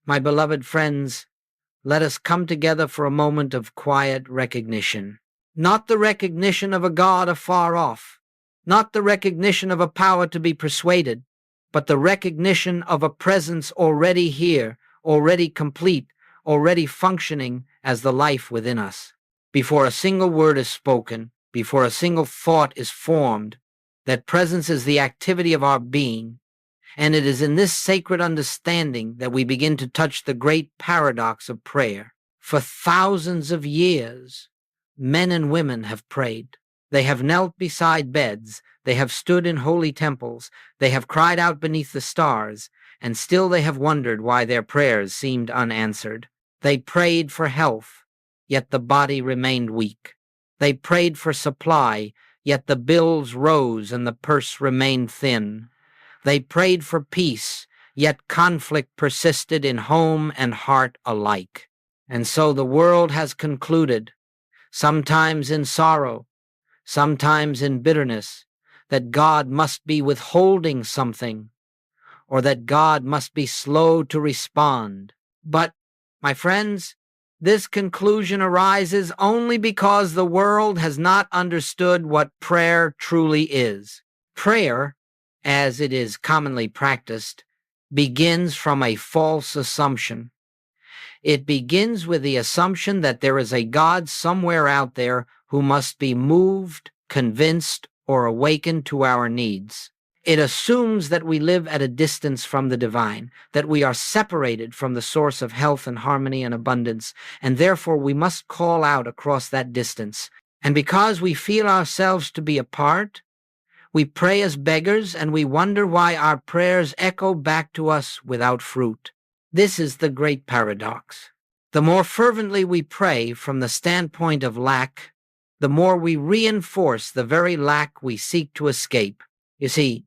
My beloved friends, let us come together for a moment of quiet recognition. Not the recognition of a God afar off, not the recognition of a power to be persuaded, but the recognition of a presence already here, already complete, already functioning as the life within us. Before a single word is spoken, before a single thought is formed, that presence is the activity of our being, and it is in this sacred understanding that we begin to touch the great paradox of prayer. For thousands of years, men and women have prayed. They have knelt beside beds, they have stood in holy temples, they have cried out beneath the stars, and still they have wondered why their prayers seemed unanswered. They prayed for health, yet the body remained weak. They prayed for supply, yet the bills rose and the purse remained thin. They prayed for peace, yet conflict persisted in home and heart alike. And so the world has concluded, sometimes in sorrow, sometimes in bitterness, that God must be withholding something, or that God must be slow to respond. But, my friends, this conclusion arises only because the world has not understood what prayer truly is. Prayer, as it is commonly practiced, begins from a false assumption. It begins with the assumption that there is a God somewhere out there who must be moved, convinced, or awakened to our needs. It assumes that we live at a distance from the divine, that we are separated from the source of health and harmony and abundance, and therefore we must call out across that distance. And because we feel ourselves to be apart, we pray as beggars, and we wonder why our prayers echo back to us without fruit. This is the great paradox. The more fervently we pray from the standpoint of lack, the more we reinforce the very lack we seek to escape. You see,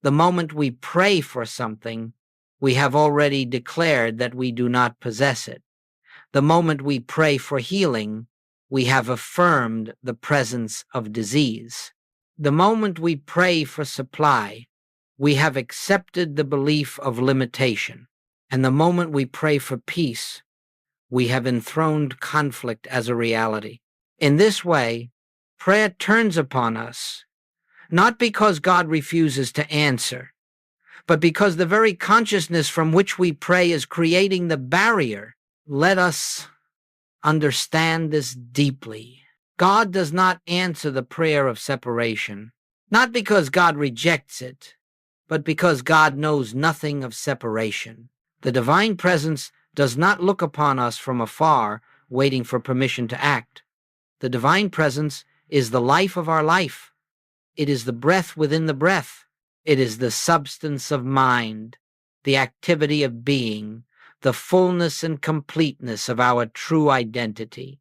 the moment we pray for something, we have already declared that we do not possess it. The moment we pray for healing, we have affirmed the presence of disease. The moment we pray for supply, we have accepted the belief of limitation. And the moment we pray for peace, we have enthroned conflict as a reality. In this way, prayer turns upon us, not because God refuses to answer, but because the very consciousness from which we pray is creating the barrier. Let us understand this deeply. God does not answer the prayer of separation, not because God rejects it, but because God knows nothing of separation. The divine presence does not look upon us from afar, waiting for permission to act. The divine presence is the life of our life. It is the breath within the breath. It is the substance of mind, the activity of being, the fullness and completeness of our true identity.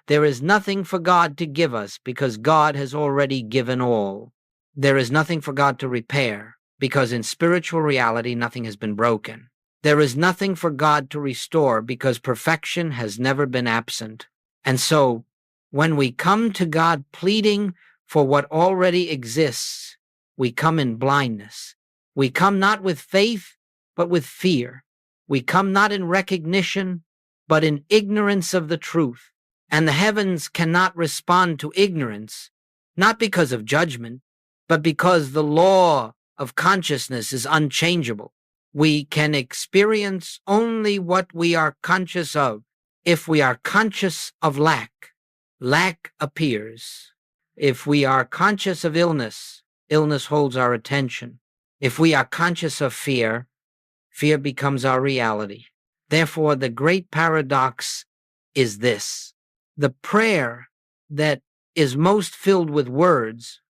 There is nothing for God to give us because God has already given all. There is nothing for God to repair because in spiritual reality nothing has been broken. There is nothing for God to restore because perfection has never been absent. And so, when we come to God pleading for what already exists, we come in blindness. We come not with faith, but with fear. We come not in recognition, but in ignorance of the truth. And the heavens cannot respond to ignorance, not because of judgment, but because the law of consciousness is unchangeable. We can experience only what we are conscious of. If we are conscious of lack, lack appears. If we are conscious of illness, illness holds our attention. If we are conscious of fear, fear becomes our reality. Therefore, the great paradox is this. The prayer that is most filled with words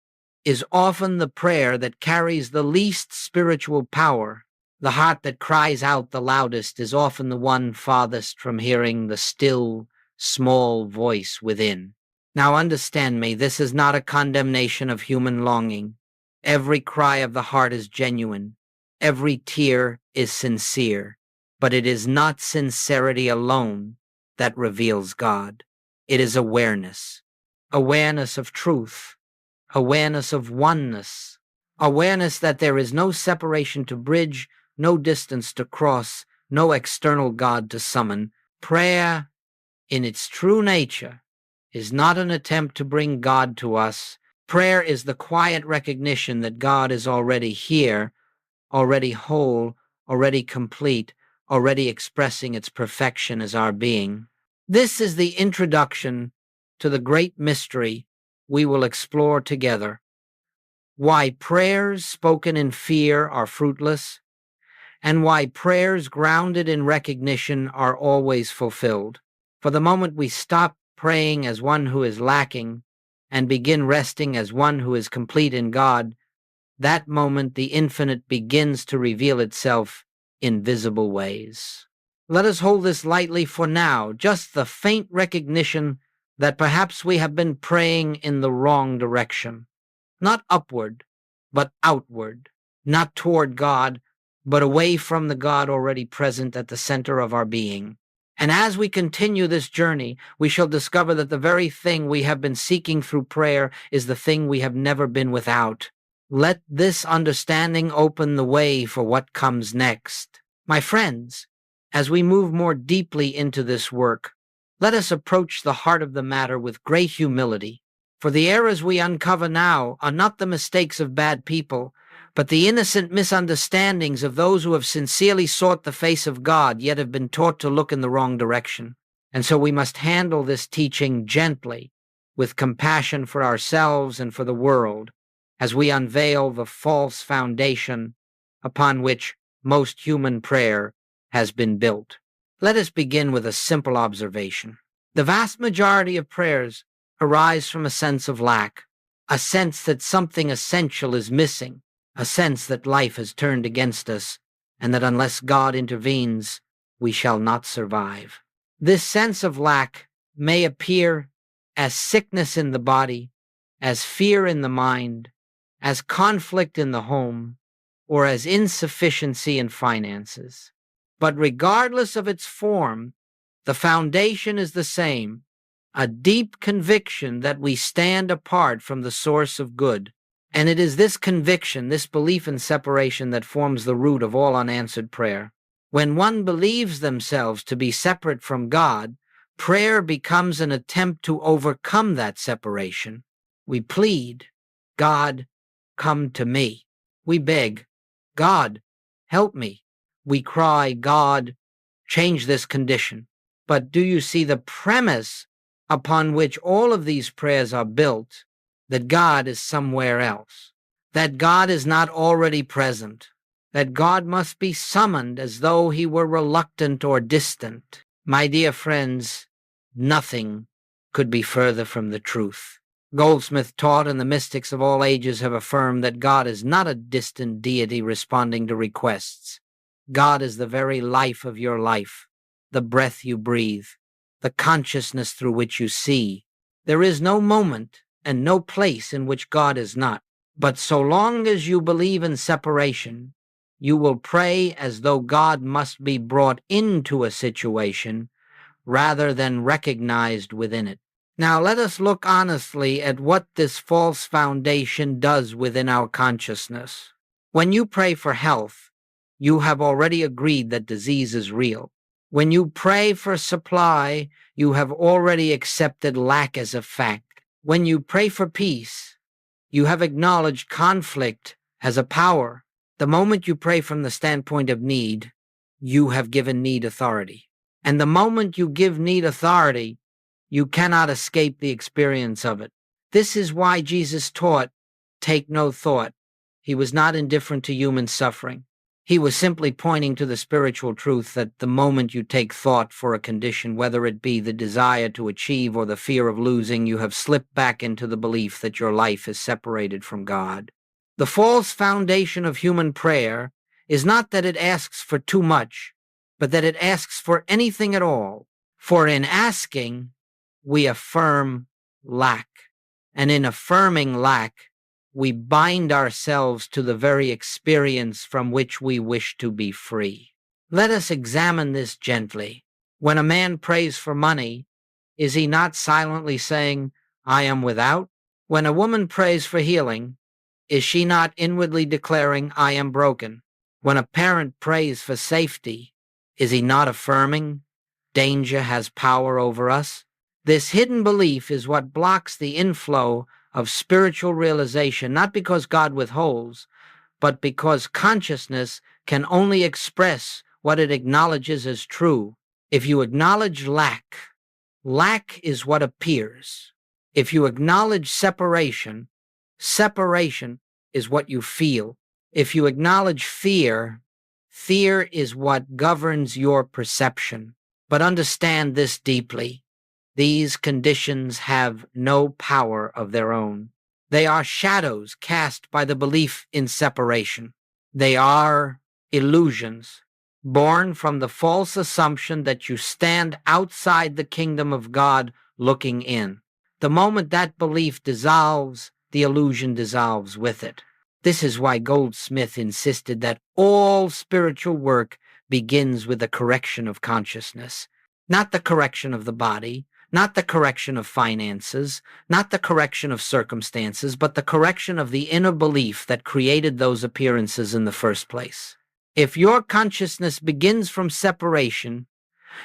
is often the prayer that carries the least spiritual power. The heart that cries out the loudest is often the one farthest from hearing the still, small voice within. Now understand me, this is not a condemnation of human longing. Every cry of the heart is genuine. Every tear is sincere. But it is not sincerity alone that reveals God. It is awareness. Awareness of truth. Awareness of oneness. Awareness that there is no separation to bridge, no distance to cross, no external God to summon. Prayer, in its true nature, is not an attempt to bring God to us. Prayer is the quiet recognition that God is already here, already whole, already complete, already expressing its perfection as our being. This is the introduction to the great mystery we will explore together. Why prayers spoken in fear are fruitless, and why prayers grounded in recognition are always fulfilled. For the moment we stop praying as one who is lacking and begin resting as one who is complete in God, that moment the infinite begins to reveal itself in visible ways. Let us hold this lightly for now, just the faint recognition that perhaps we have been praying in the wrong direction. Not upward, but outward. Not toward God, but away from the God already present at the center of our being. And as we continue this journey, we shall discover that the very thing we have been seeking through prayer is the thing we have never been without. Let this understanding open the way for what comes next. My friends, as we move more deeply into this work, let us approach the heart of the matter with great humility. For the errors we uncover now are not the mistakes of bad people, but the innocent misunderstandings of those who have sincerely sought the face of God, yet have been taught to look in the wrong direction. And so we must handle this teaching gently, with compassion for ourselves and for the world, as we unveil the false foundation upon which most human prayer has been built. Let us begin with a simple observation. The vast majority of prayers arise from a sense of lack, a sense that something essential is missing, a sense that life has turned against us, and that unless God intervenes, we shall not survive. This sense of lack may appear as sickness in the body, as fear in the mind, as conflict in the home, or as insufficiency in finances. But regardless of its form, the foundation is the same, a deep conviction that we stand apart from the source of good. And it is this conviction, this belief in separation, that forms the root of all unanswered prayer. When one believes themselves to be separate from God, prayer becomes an attempt to overcome that separation. We plead, God, come to me. We beg, God, help me. We cry, God, change this condition. But do you see the premise upon which all of these prayers are built? That God is somewhere else, that God is not already present, that God must be summoned as though he were reluctant or distant. My dear friends, nothing could be further from the truth. Goldsmith taught, and the mystics of all ages have affirmed, that God is not a distant deity responding to requests. God is the very life of your life, the breath you breathe, the consciousness through which you see. There is no moment and no place in which God is not. But so long as you believe in separation, you will pray as though God must be brought into a situation rather than recognized within it. Now let us look honestly at what this false foundation does within our consciousness. When you pray for health, you have already agreed that disease is real. When you pray for supply, you have already accepted lack as a fact. When you pray for peace, you have acknowledged conflict as a power. The moment you pray from the standpoint of need, you have given need authority. And the moment you give need authority, you cannot escape the experience of it. This is why Jesus taught, take no thought. He was not indifferent to human suffering. He was simply pointing to the spiritual truth that the moment you take thought for a condition, whether it be the desire to achieve or the fear of losing, you have slipped back into the belief that your life is separated from God. The false foundation of human prayer is not that it asks for too much, but that it asks for anything at all. For in asking, we affirm lack. And in affirming lack, we bind ourselves to the very experience from which we wish to be free. Let us examine this gently. When a man prays for money, is he not silently saying, I am without? When a woman prays for healing, is she not inwardly declaring, I am broken? When a parent prays for safety, Is he not affirming danger has power over us? This hidden belief is what blocks the inflow of spiritual realization, not because God withholds, but because consciousness can only express what it acknowledges as true. If you acknowledge lack, lack is what appears. If you acknowledge separation, separation is what you feel. If you acknowledge fear, fear is what governs your perception. But understand this deeply. These conditions have no power of their own. They are shadows cast by the belief in separation. They are illusions born from the false assumption that you stand outside the kingdom of God looking in. The moment that belief dissolves, the illusion dissolves with it. This is why Goldsmith insisted that all spiritual work begins with the correction of consciousness, not the correction of the body, not the correction of finances, not the correction of circumstances, but the correction of the inner belief that created those appearances in the first place. If your consciousness begins from separation,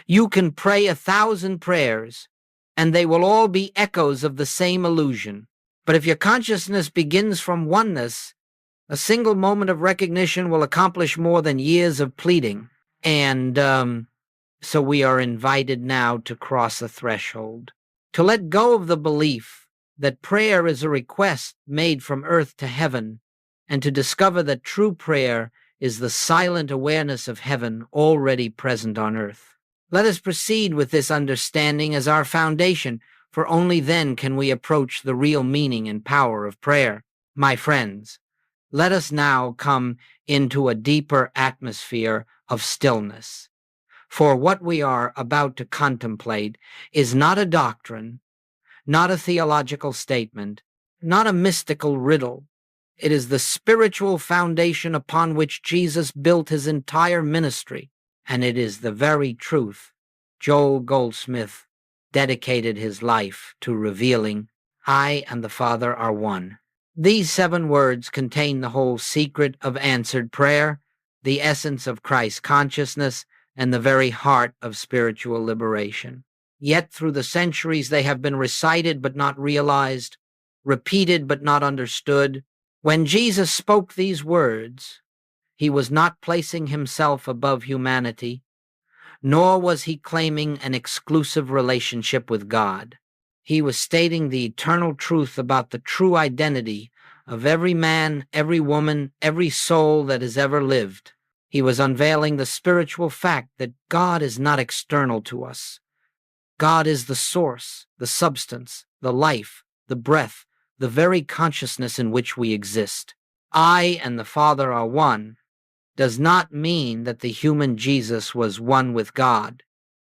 you can pray 1,000 prayers, and they will all be echoes of the same illusion. But if your consciousness begins from oneness, a single moment of recognition will accomplish more than years of pleading. And so we are invited now to cross a threshold, to let go of the belief that prayer is a request made from earth to heaven, and to discover that true prayer is the silent awareness of heaven already present on earth. Let us proceed with this understanding as our foundation, for only then can we approach the real meaning and power of prayer. My friends, let us now come into a deeper atmosphere of stillness. For what we are about to contemplate is not a doctrine, not a theological statement, not a mystical riddle. It is the spiritual foundation upon which Jesus built his entire ministry, and it is the very truth Joel Goldsmith dedicated his life to revealing. I and the Father are one. These 7 words contain the whole secret of answered prayer, the essence of Christ's consciousness, and the very heart of spiritual liberation. Yet through the centuries they have been recited but not realized, repeated but not understood. When Jesus spoke these words, he was not placing himself above humanity, nor was he claiming an exclusive relationship with God. He was stating the eternal truth about the true identity of every man, every woman, every soul that has ever lived. He was unveiling the spiritual fact that God is not external to us. God is the source, the substance, the life, the breath, the very consciousness in which we exist. I and the Father are one does not mean that the human Jesus was one with God.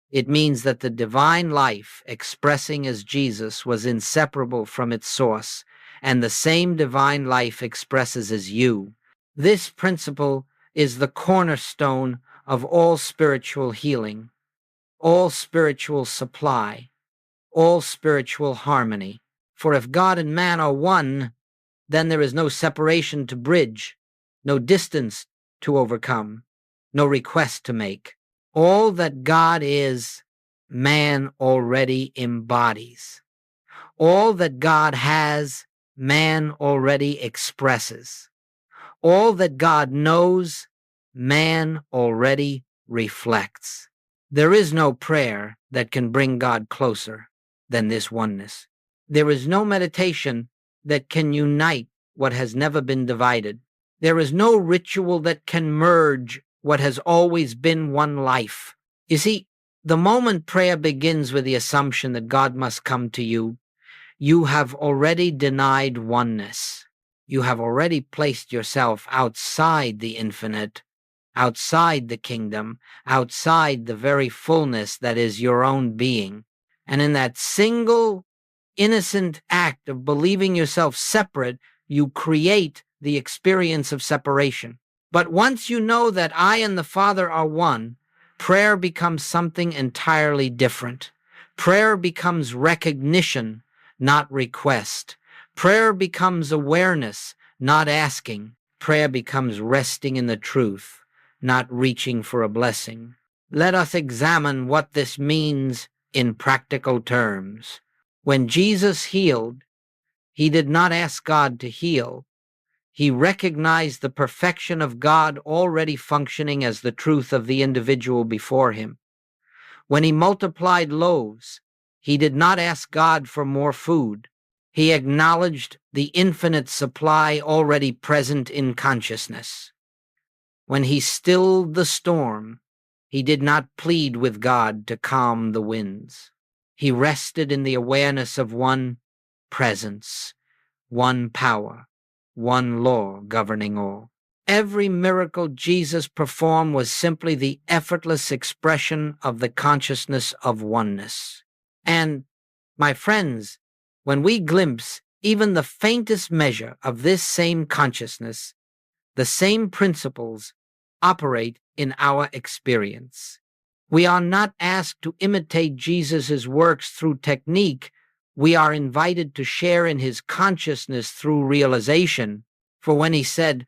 It means that the divine life expressing as Jesus was inseparable from its source, and the same divine life expresses as you. This principle is the cornerstone of all spiritual healing, all spiritual supply, all spiritual harmony. For if God and man are one, then there is no separation to bridge, no distance to overcome, no request to make. All that God is, man already embodies. All that God has, man already expresses. All that God knows, man already reflects. There is no prayer that can bring God closer than this oneness. There is no meditation that can unite what has never been divided. There is no ritual that can merge what has always been one life. You see, the moment prayer begins with the assumption that God must come to you, you have already denied oneness. You have already placed yourself outside the infinite, outside the kingdom, outside the very fullness that is your own being. And in that single innocent act of believing yourself separate, you create the experience of separation. But once you know that I and the Father are one, prayer becomes something entirely different. Prayer becomes recognition, not request. Prayer becomes awareness, not asking. Prayer becomes resting in the truth, not reaching for a blessing. Let us examine what this means in practical terms. When Jesus healed, he did not ask God to heal. He recognized the perfection of God already functioning as the truth of the individual before him. When he multiplied loaves, he did not ask God for more food. He acknowledged the infinite supply already present in consciousness. When he stilled the storm, he did not plead with God to calm the winds. He rested in the awareness of one presence, one power, one law governing all. Every miracle Jesus performed was simply the effortless expression of the consciousness of oneness. And, my friends, when we glimpse even the faintest measure of this same consciousness, the same principles operate in our experience. We are not asked to imitate Jesus' works through technique. We are invited to share in his consciousness through realization. For when he said,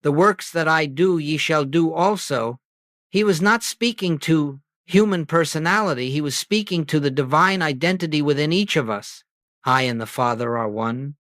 "The works that I do ye shall do also," he was not speaking to human personality. He was speaking to the divine identity within each of us. I and the Father are one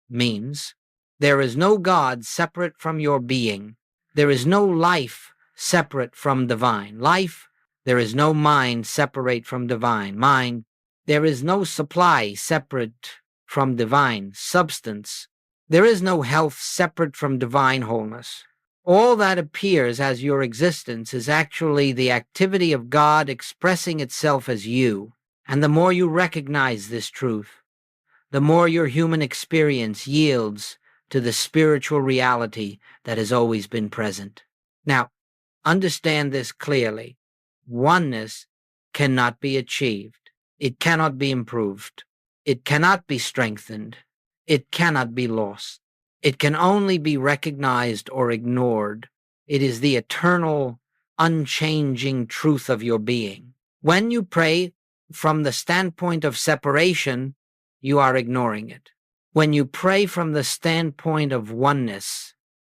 means there is no God separate from your being. There is no life separate from divine life. There is no mind separate from divine mind. There is no supply separate from divine substance. There is no health separate from divine wholeness. All that appears as your existence is actually the activity of God expressing itself as you. And the more you recognize this truth, the more your human experience yields to the spiritual reality that has always been present. Now, understand this clearly. Oneness cannot be achieved. It cannot be improved. It cannot be strengthened. It cannot be lost. It can only be recognized or ignored. It is the eternal, unchanging truth of your being. When you pray from the standpoint of separation, you are ignoring it. When you pray from the standpoint of oneness,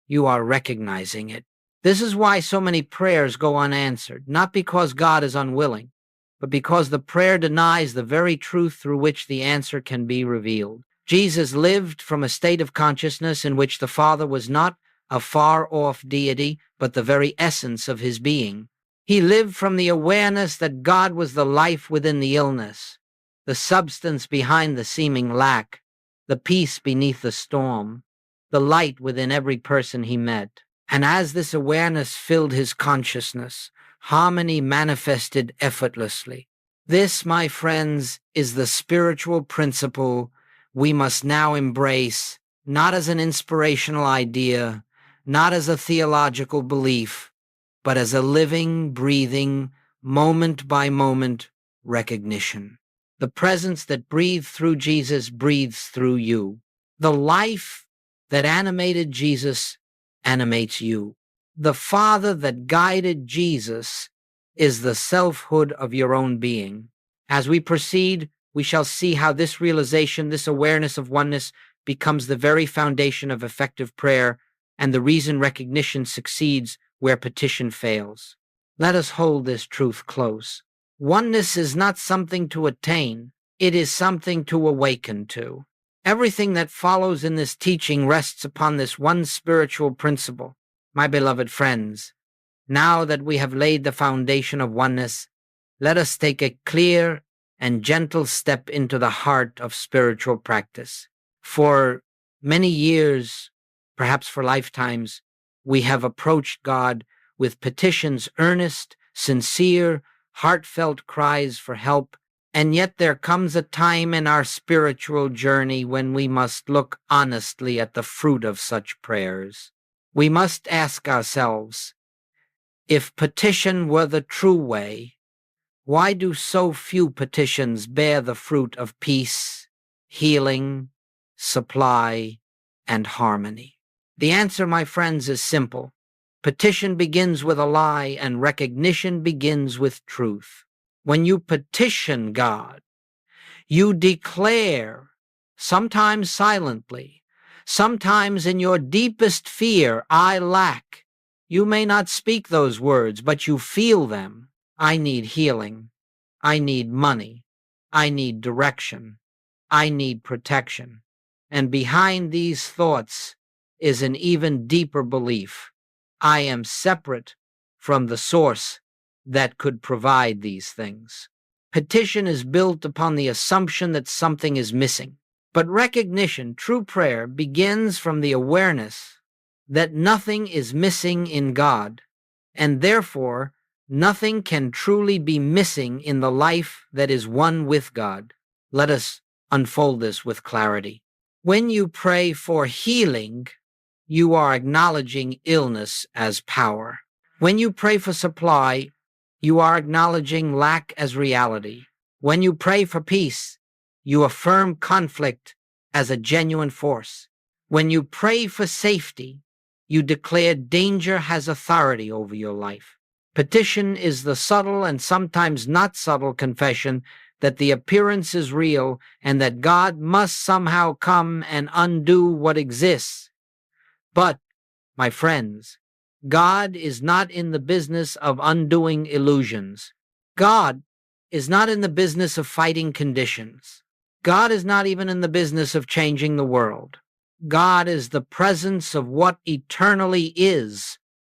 you are recognizing it. This is why so many prayers go unanswered, not because God is unwilling, but because the prayer denies the very truth through which the answer can be revealed. Jesus lived from a state of consciousness in which the Father was not a far-off deity, but the very essence of his being. He lived from the awareness that God was the life within the illness, the substance behind the seeming lack, the peace beneath the storm, the light within every person he met. And as this awareness filled his consciousness, harmony manifested effortlessly. This, my friends, is the spiritual principle we must now embrace, not as an inspirational idea, not as a theological belief, but as a living, breathing, moment-by-moment recognition. The presence that breathed through Jesus breathes through you. The life that animated Jesus animates you. The Father that guided Jesus is the selfhood of your own being. As we proceed, we shall see how this realization, this awareness of oneness, becomes the very foundation of effective prayer and the reason recognition succeeds where petition fails. Let us hold this truth close. Oneness is not something to attain. It is something to awaken to. Everything that follows in this teaching rests upon this one spiritual principle. My beloved friends, now that we have laid the foundation of oneness, let us take a clear and gentle step into the heart of spiritual practice. For many years, perhaps for lifetimes, we have approached God with petitions, earnest, sincere, heartfelt cries for help. And yet there comes a time in our spiritual journey when we must look honestly at the fruit of such prayers. We must ask ourselves, if petition were the true way, why do so few petitions bear the fruit of peace, healing, supply, and harmony? The answer, my friends, is simple. Petition begins with a lie, and recognition begins with truth. When you petition God, you declare, sometimes silently, sometimes in your deepest fear, I lack. You may not speak those words, but you feel them. I need healing. I need money. I need direction. I need protection. And behind these thoughts is an even deeper belief. I am separate from the source that could provide these things. Petition is built upon the assumption that something is missing. But recognition, true prayer, begins from the awareness that nothing is missing in God, and therefore nothing can truly be missing in the life that is one with God. Let us unfold this with clarity. When you pray for healing, you are acknowledging illness as power. When you pray for supply, you are acknowledging lack as reality. When you pray for peace, you affirm conflict as a genuine force. When you pray for safety, you declare danger has authority over your life. Petition is the subtle and sometimes not subtle confession that the appearance is real and that God must somehow come and undo what exists. But, my friends, God is not in the business of undoing illusions. God is not in the business of fighting conditions. God is not even in the business of changing the world. God is the presence of what eternally is,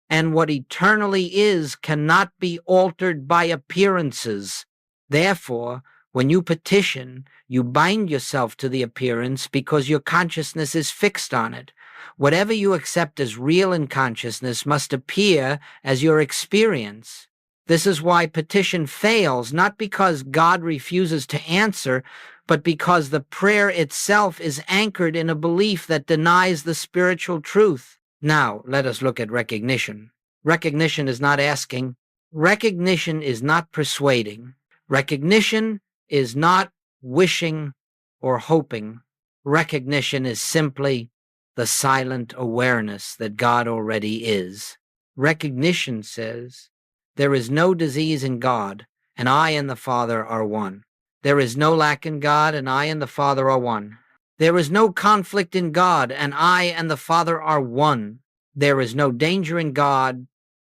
and what eternally is cannot be altered by appearances. Therefore, when you petition, you bind yourself to the appearance because your consciousness is fixed on it. Whatever you accept as real in consciousness must appear as your experience. This is why petition fails, not because God refuses to answer, but because the prayer itself is anchored in a belief that denies the spiritual truth. Now, let us look at recognition. Recognition is not asking. Recognition is not persuading. Recognition is not wishing or hoping. Recognition is simply the silent awareness that God already is. Recognition says, there is no disease in God, and I and the Father are one. There is no lack in God, and I and the Father are one. There is no conflict in God, and I and the Father are one. There is no danger in God,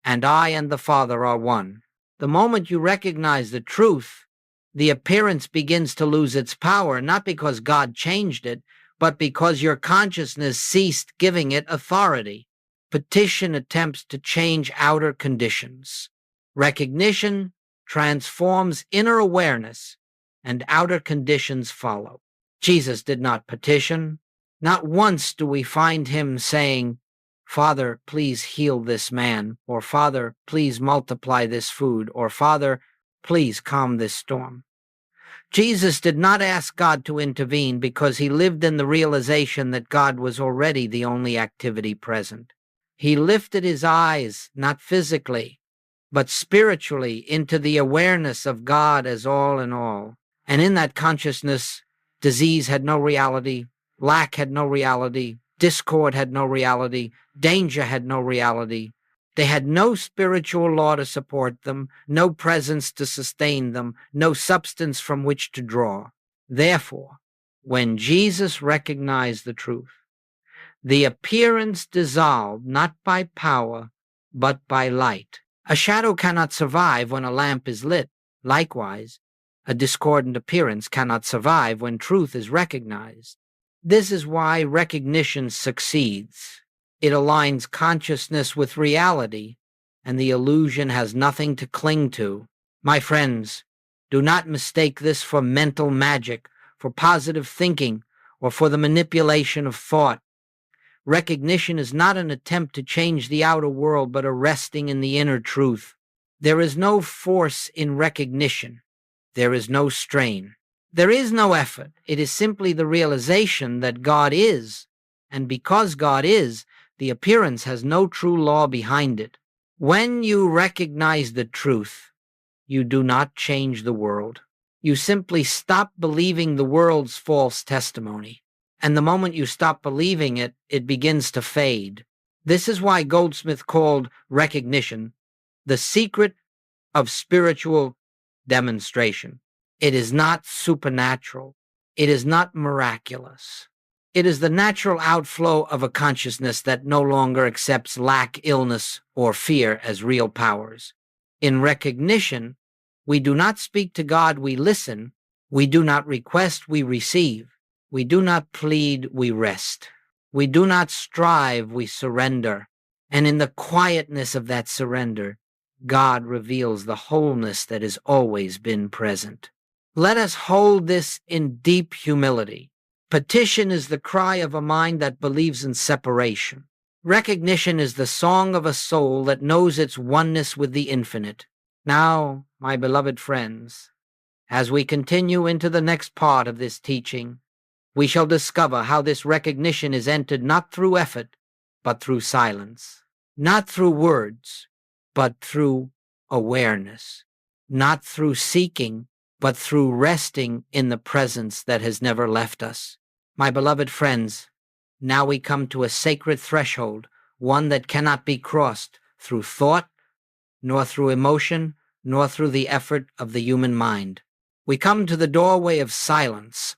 and I and the Father are one. The moment you recognize the truth, the appearance begins to lose its power, not because God changed it, but because your consciousness ceased giving it authority. Petition attempts to change outer conditions. Recognition transforms inner awareness, and outer conditions follow. Jesus did not petition. Not once do we find him saying, Father, please heal this man, or Father, please multiply this food, or Father, please calm this storm. Jesus did not ask God to intervene because he lived in the realization that God was already the only activity present. He lifted his eyes, not physically, but spiritually, into the awareness of God as all in all. And in that consciousness, disease had no reality, lack had no reality, discord had no reality, danger had no reality. They had no spiritual law to support them, no presence to sustain them, no substance from which to draw. Therefore, when Jesus recognized the truth, the appearance dissolved not by power, but by light. A shadow cannot survive when a lamp is lit. Likewise, a discordant appearance cannot survive when truth is recognized. This is why recognition succeeds. It aligns consciousness with reality, and the illusion has nothing to cling to. My friends, do not mistake this for mental magic, for positive thinking, or for the manipulation of thought. Recognition is not an attempt to change the outer world, but a resting in the inner truth. There is no force in recognition. There is no strain. There is no effort. It is simply the realization that God is, and because God is, the appearance has no true law behind it. When you recognize the truth, you do not change the world. You simply stop believing the world's false testimony. And the moment you stop believing it, it begins to fade. This is why Goldsmith called recognition the secret of spiritual demonstration. It is not supernatural. It is not miraculous. It is the natural outflow of a consciousness that no longer accepts lack, illness, or fear as real powers. In recognition, we do not speak to God, we listen. We do not request, we receive. We do not plead, we rest. We do not strive, we surrender. And in the quietness of that surrender, God reveals the wholeness that has always been present. Let us hold this in deep humility. Petition is the cry of a mind that believes in separation. Recognition is the song of a soul that knows its oneness with the infinite. Now, my beloved friends, as we continue into the next part of this teaching, we shall discover how this recognition is entered not through effort, but through silence, not through words, but through awareness, not through seeking, but through resting in the presence that has never left us. My beloved friends, now we come to a sacred threshold, one that cannot be crossed through thought, nor through emotion, nor through the effort of the human mind. We come to the doorway of silence,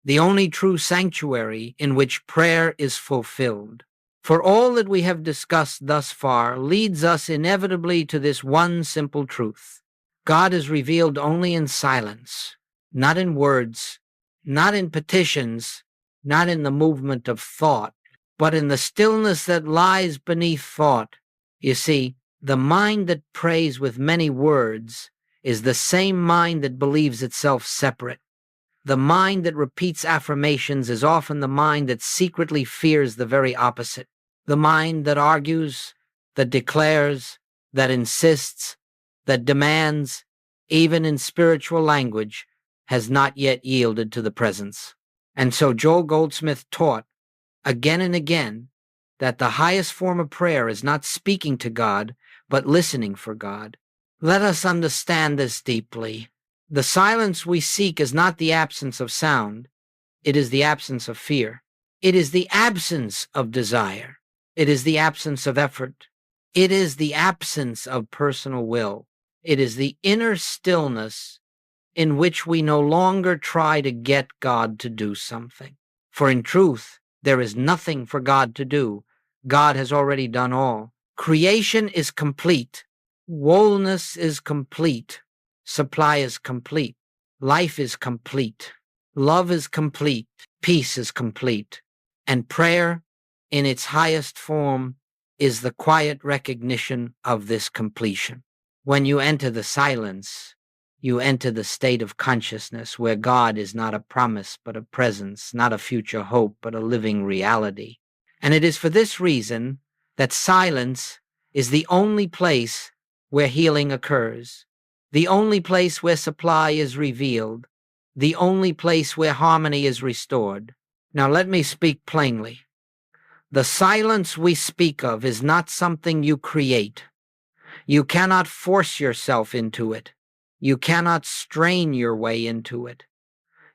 the only true sanctuary in which prayer is fulfilled. For all that we have discussed thus far leads us inevitably to this one simple truth. God is revealed only in silence, not in words, not in petitions, not in the movement of thought, but in the stillness that lies beneath thought. You see, the mind that prays with many words is the same mind that believes itself separate. The mind that repeats affirmations is often the mind that secretly fears the very opposite. The mind that argues, that declares, that insists, that demands, even in spiritual language, has not yet yielded to the presence. And so Joel Goldsmith taught again and again that the highest form of prayer is not speaking to God, but listening for God. Let us understand this deeply. The silence we seek is not the absence of sound. It is the absence of fear. It is the absence of desire. It is the absence of effort. It is the absence of personal will. It is the inner stillness in which we no longer try to get God to do something. For in truth, there is nothing for God to do. God has already done all. Creation is complete. Wholeness is complete. Supply is complete. Life is complete. Love is complete. Peace is complete. And prayer, in its highest form, is the quiet recognition of this completion. When you enter the silence, you enter the state of consciousness where God is not a promise but a presence, not a future hope but a living reality. And it is for this reason that silence is the only place where healing occurs, the only place where supply is revealed, the only place where harmony is restored. Now let me speak plainly. The silence we speak of is not something you create. You cannot force yourself into it. You cannot strain your way into it.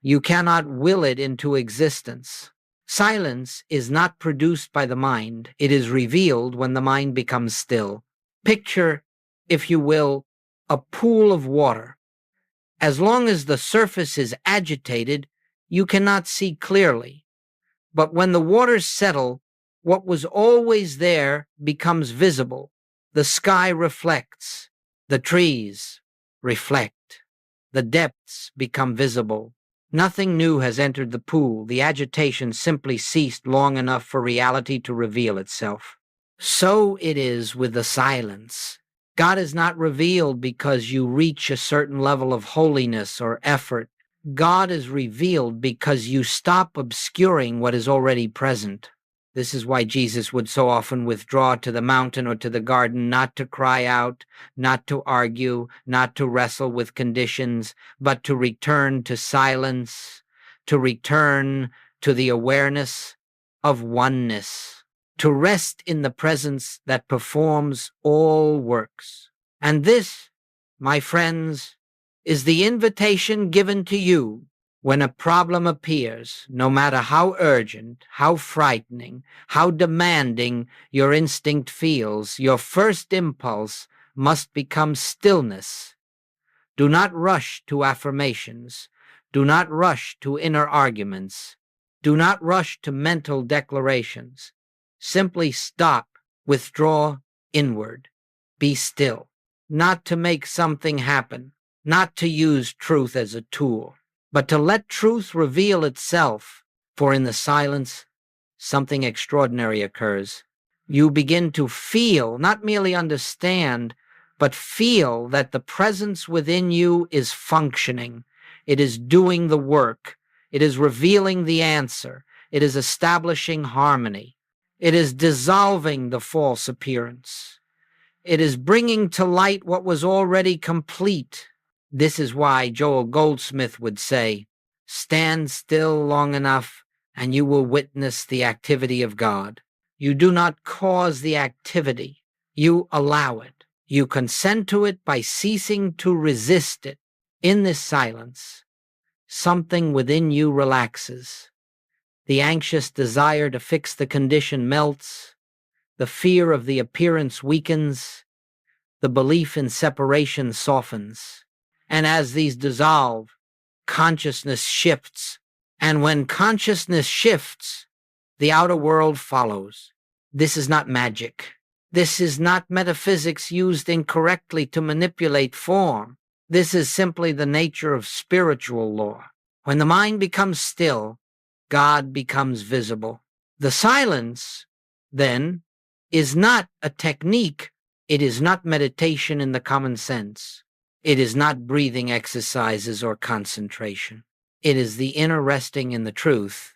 You cannot will it into existence. Silence is not produced by the mind. It is revealed when the mind becomes still. Picture, if you will, a pool of water. As long as the surface is agitated, you cannot see clearly. But when the waters settle, what was always there becomes visible. The sky reflects. The trees reflect. The depths become visible. Nothing new has entered the pool. The agitation simply ceased long enough for reality to reveal itself. So it is with the silence. God is not revealed because you reach a certain level of holiness or effort. God is revealed because you stop obscuring what is already present. This is why Jesus would so often withdraw to the mountain or to the garden, not to cry out, not to argue, not to wrestle with conditions, but to return to silence, to return to the awareness of oneness, to rest in the presence that performs all works. And this, my friends, is the invitation given to you when a problem appears, no matter how urgent, how frightening, how demanding your instinct feels. Your first impulse must become stillness. Do not rush to affirmations. Do not rush to inner arguments. Do not rush to mental declarations. Simply stop, withdraw inward. Be still. not to make something happen, not to use truth as a tool, but to let truth reveal itself. For in the silence, something extraordinary occurs. You begin to feel, not merely understand, but feel that the presence within you is functioning. It is doing the work. It is revealing the answer. It is establishing harmony. It is dissolving the false appearance. It is bringing to light what was already complete. This is why Joel Goldsmith would say, "Stand still long enough, and you will witness the activity of God." You do not cause the activity. You allow it. You consent to it by ceasing to resist it. In this silence, something within you relaxes. The anxious desire to fix the condition melts. The fear of the appearance weakens. The belief in separation softens. And as these dissolve, consciousness shifts. And when consciousness shifts, the outer world follows. This is not magic. This is not metaphysics used incorrectly to manipulate form. This is simply the nature of spiritual law. When the mind becomes still, God becomes visible. The silence, then, is not a technique. It is not meditation in the common sense. It is not breathing exercises or concentration. It is the inner resting in the truth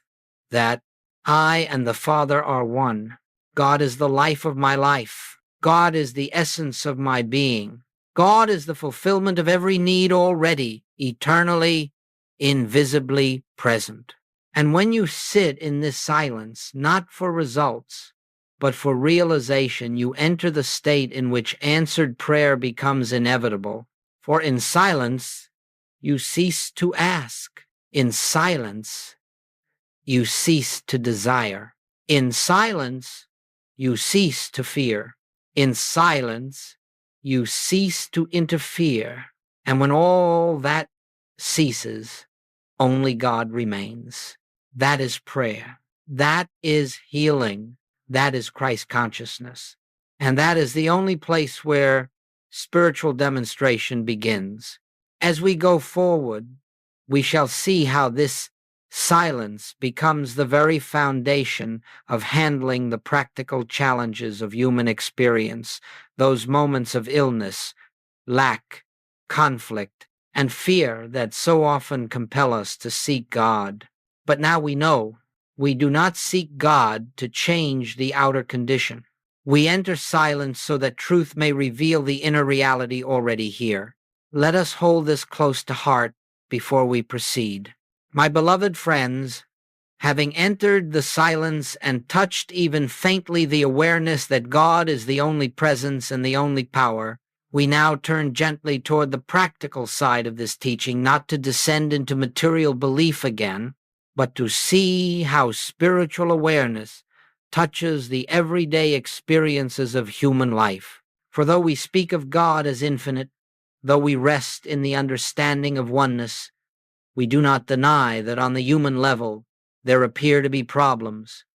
that I and the Father are one. God is the life of my life. God is the essence of my being. God is the fulfillment of every need already, eternally, invisibly present. And when you sit in this silence, not for results, but for realization, you enter the state in which answered prayer becomes inevitable. For in silence, you cease to ask. In silence, you cease to desire. In silence, you cease to fear. In silence, you cease to interfere. And when all that ceases, only God remains. That is prayer. That is healing. That is Christ consciousness. And that is the only place where spiritual demonstration begins. As we go forward, we shall see how this silence becomes the very foundation of handling the practical challenges of human experience, those moments of illness, lack, conflict, and fear that so often compel us to seek God. But now we know we do not seek God to change the outer condition. We enter silence so that truth may reveal the inner reality already here. Let us hold this close to heart before we proceed. My beloved friends, having entered the silence and touched even faintly the awareness that God is the only presence and the only power, we now turn gently toward the practical side of this teaching, not to descend into material belief again, but to see how spiritual awareness touches the everyday experiences of human life. For though we speak of God as infinite, though we rest in the understanding of oneness, we do not deny that on the human level there appear to be problems.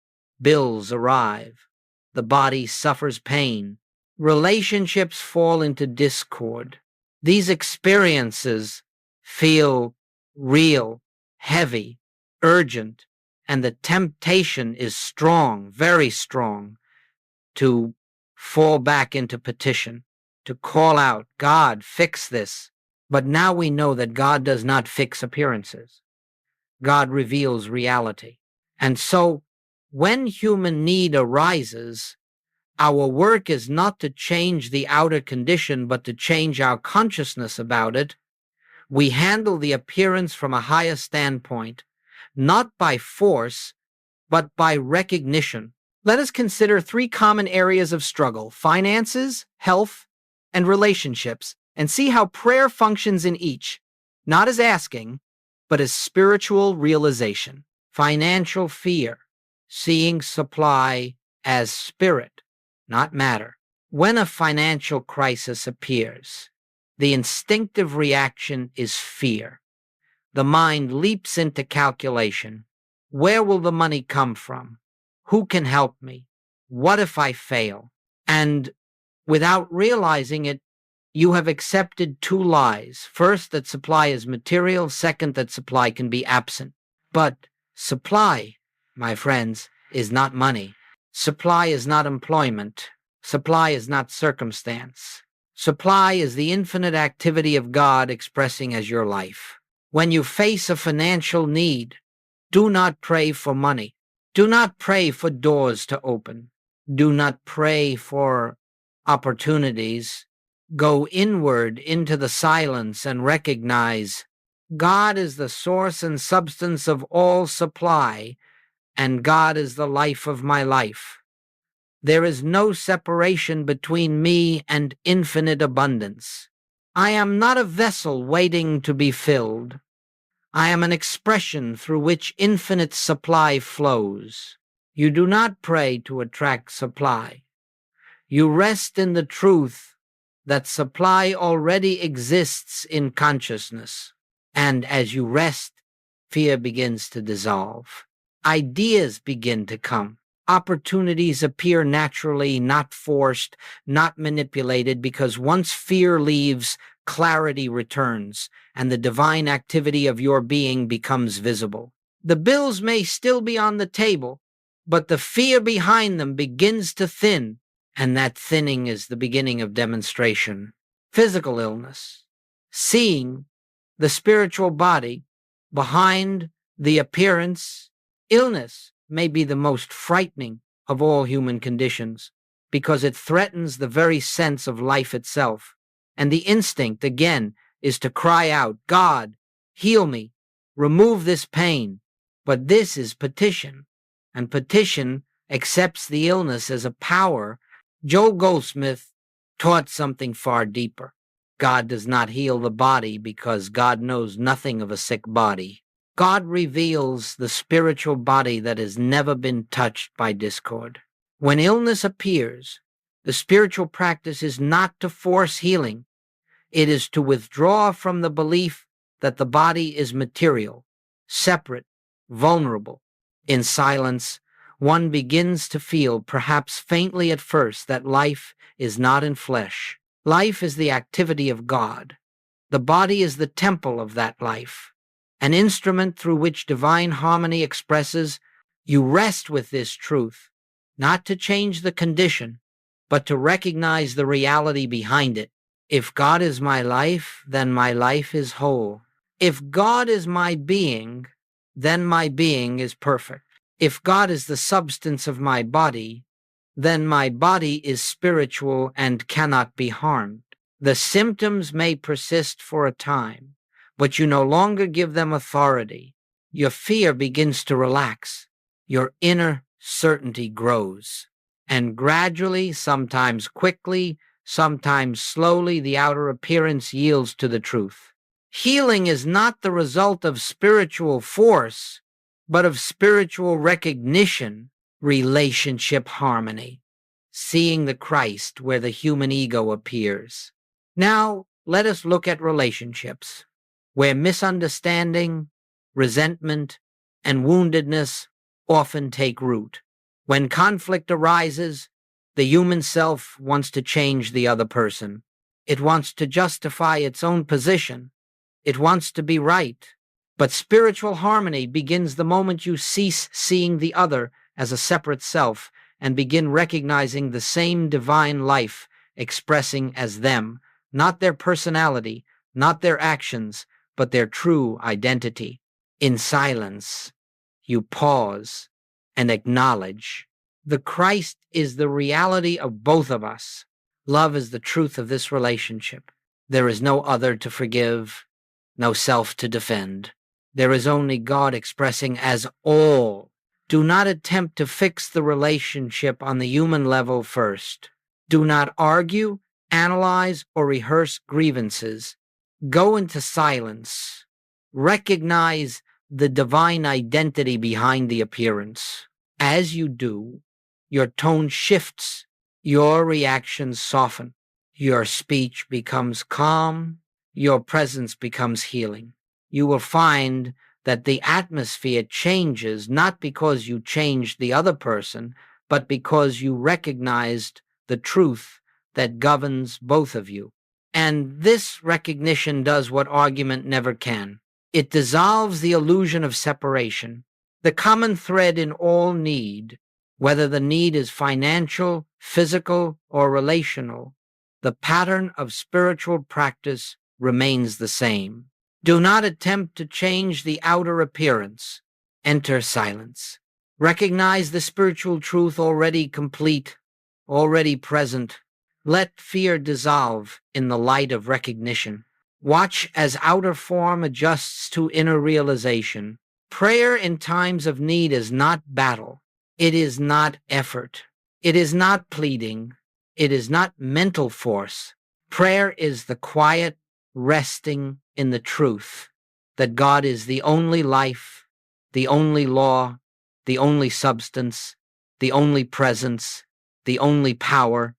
Bills arrive. The body suffers pain. Relationships fall into discord. These experiences feel real, heavy, urgent, and the temptation is strong, very strong, to fall back into petition, to call out, God, fix this. But now we know that God does not fix appearances. God reveals reality. And so when human need arises, our work is not to change the outer condition, but to change our consciousness about it. We handle the appearance from a higher standpoint, not by force, but by recognition. Let us consider 3 common areas of struggle: finances, health, and relationships, and see how prayer functions in each, not as asking, but as spiritual realization. Financial fear, seeing supply as spirit, not matter. When a financial crisis appears, the instinctive reaction is fear. The mind leaps into calculation. Where will the money come from? Who can help me? What if I fail? And without realizing it, You have accepted two lies. First, that supply is material. Second, that supply can be absent. But supply, my friends, is not money. Supply is not employment. Supply is not circumstance. Supply is the infinite activity of God expressing as your life. When you face a financial need, do not pray for money. Do not pray for doors to open. Do not pray for opportunities. Go inward into the silence and recognize God is the source and substance of all supply, and God is the life of my life. There is no separation between me and infinite abundance. I am not a vessel waiting to be filled. I am an expression through which infinite supply flows. You do not pray to attract supply. You rest in the truth that supply already exists in consciousness. And as you rest, fear begins to dissolve. Ideas begin to come. Opportunities appear naturally, not forced, not manipulated, because once fear leaves, clarity returns, and the divine activity of your being becomes visible. The bills may still be on the table, but the fear behind them begins to thin, and that thinning is the beginning of demonstration. Physical illness. Seeing the spiritual body behind the appearance. Illness may be the most frightening of all human conditions because it threatens the very sense of life itself. And the instinct, again, is to cry out, God, heal me, remove this pain. But this is petition, and petition accepts the illness as a power. Joel Goldsmith taught something far deeper. God does not heal the body because God knows nothing of a sick body. God reveals the spiritual body that has never been touched by discord. When illness appears, the spiritual practice is not to force healing. It is to withdraw from the belief that the body is material, separate, vulnerable. In silence, one begins to feel, perhaps faintly at first, that life is not in flesh. Life is the activity of God. The body is the temple of that life, an instrument through which divine harmony expresses. You rest with this truth, not to change the condition, but to recognize the reality behind it. If God is my life, then my life is whole. If God is my being, then my being is perfect. If God is the substance of my body, then my body is spiritual and cannot be harmed. The symptoms may persist for a time, but you no longer give them authority. Your fear begins to relax. Your inner certainty grows. And gradually, sometimes quickly, sometimes slowly, the outer appearance yields to the truth. Healing is not the result of spiritual force, but of spiritual recognition, relationship harmony, seeing the Christ where the human ego appears. Now, let us look at relationships, where misunderstanding, resentment, and woundedness often take root. When conflict arises, the human self wants to change the other person. It wants to justify its own position. It wants to be right. But spiritual harmony begins the moment you cease seeing the other as a separate self and begin recognizing the same divine life expressing as them, not their personality, not their actions, but their true identity. In silence, you pause and acknowledge. The Christ is the reality of both of us. Love is the truth of this relationship. There is no other to forgive, no self to defend. There is only God expressing as all. Do not attempt to fix the relationship on the human level first. Do not argue, analyze, or rehearse grievances. Go into silence. Recognize the divine identity behind the appearance. As you do, your tone shifts, your reactions soften, your speech becomes calm, your presence becomes healing. You will find that the atmosphere changes not because you changed the other person, but because you recognized the truth that governs both of you. And this recognition does what argument never can. It dissolves the illusion of separation. The common thread in all need, whether the need is financial, physical, or relational, the pattern of spiritual practice remains the same. Do not attempt to change the outer appearance. Enter silence. Recognize the spiritual truth already complete, already present. Let fear dissolve in the light of recognition. Watch as outer form adjusts to inner realization. Prayer in times of need is not battle. It is not effort. It is not pleading. It is not mental force. Prayer is the quiet resting in the truth that God is the only life, the only law, the only substance, the only presence, the only power,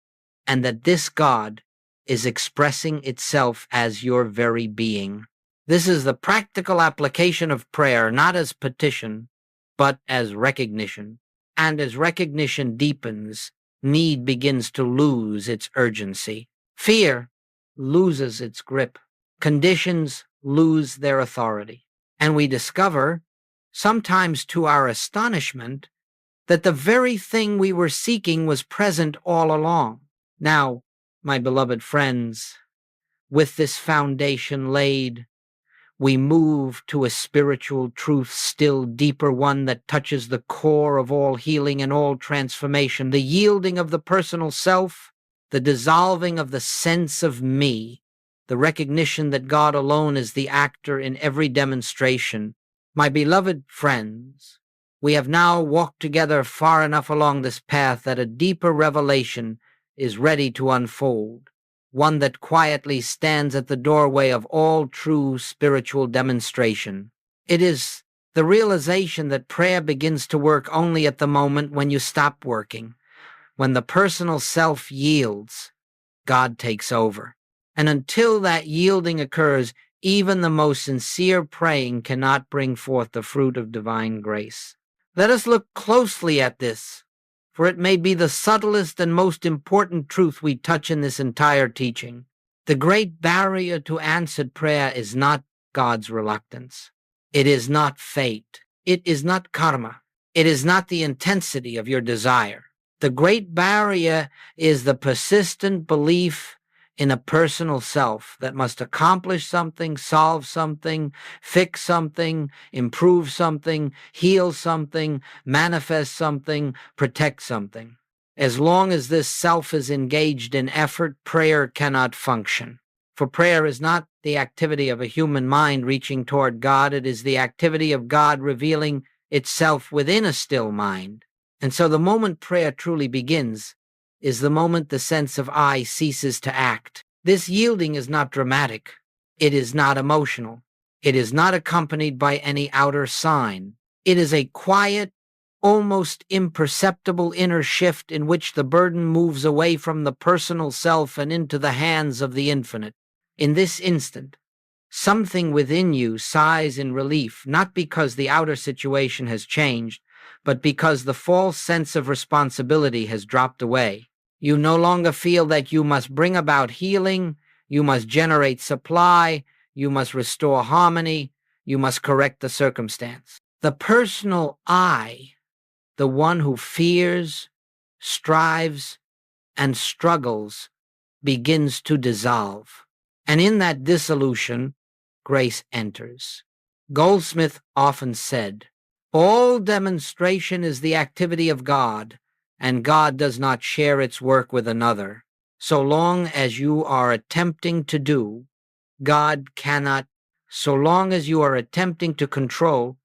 and that this God is expressing itself as your very being. This is the practical application of prayer, not as petition, but as recognition. And as recognition deepens, need begins to lose its urgency. Fear loses its grip. Conditions lose their authority. And we discover, sometimes to our astonishment, that the very thing we were seeking was present all along. Now, my beloved friends, with this foundation laid, we move to a spiritual truth still deeper, one that touches the core of all healing and all transformation, the yielding of the personal self, the dissolving of the sense of me, the recognition that God alone is the actor in every demonstration. My beloved friends, we have now walked together far enough along this path that a deeper revelation is ready to unfold, one that quietly stands at the doorway of all true spiritual demonstration. It is the realization that prayer begins to work only at the moment when you stop working. When the personal self yields, God takes over. And until that yielding occurs, even the most sincere praying cannot bring forth the fruit of divine grace. Let us look closely at this, for it may be the subtlest and most important truth we touch in this entire teaching. The great barrier to answered prayer is not God's reluctance. It is not fate. It is not karma. It is not the intensity of your desire. The great barrier is the persistent belief in a personal self that must accomplish something, solve something, fix something, improve something, heal something, manifest something, protect something. As long as this self is engaged in effort, prayer cannot function. For prayer is not the activity of a human mind reaching toward God. It is the activity of God revealing itself within a still mind. And so the moment prayer truly begins is the moment the sense of I ceases to act. This yielding is not dramatic. It is not emotional. It is not accompanied by any outer sign. It is a quiet, almost imperceptible inner shift in which the burden moves away from the personal self and into the hands of the infinite. In this instant, something within you sighs in relief, not because the outer situation has changed, but because the false sense of responsibility has dropped away. You no longer feel that you must bring about healing, you must generate supply, you must restore harmony, you must correct the circumstance. The personal I, the one who fears, strives, and struggles, begins to dissolve. And in that dissolution, grace enters. Goldsmith often said, "All demonstration is the activity of God, and God does not share its work with another. So long as you are attempting to do, God cannot. So long as you are attempting to control,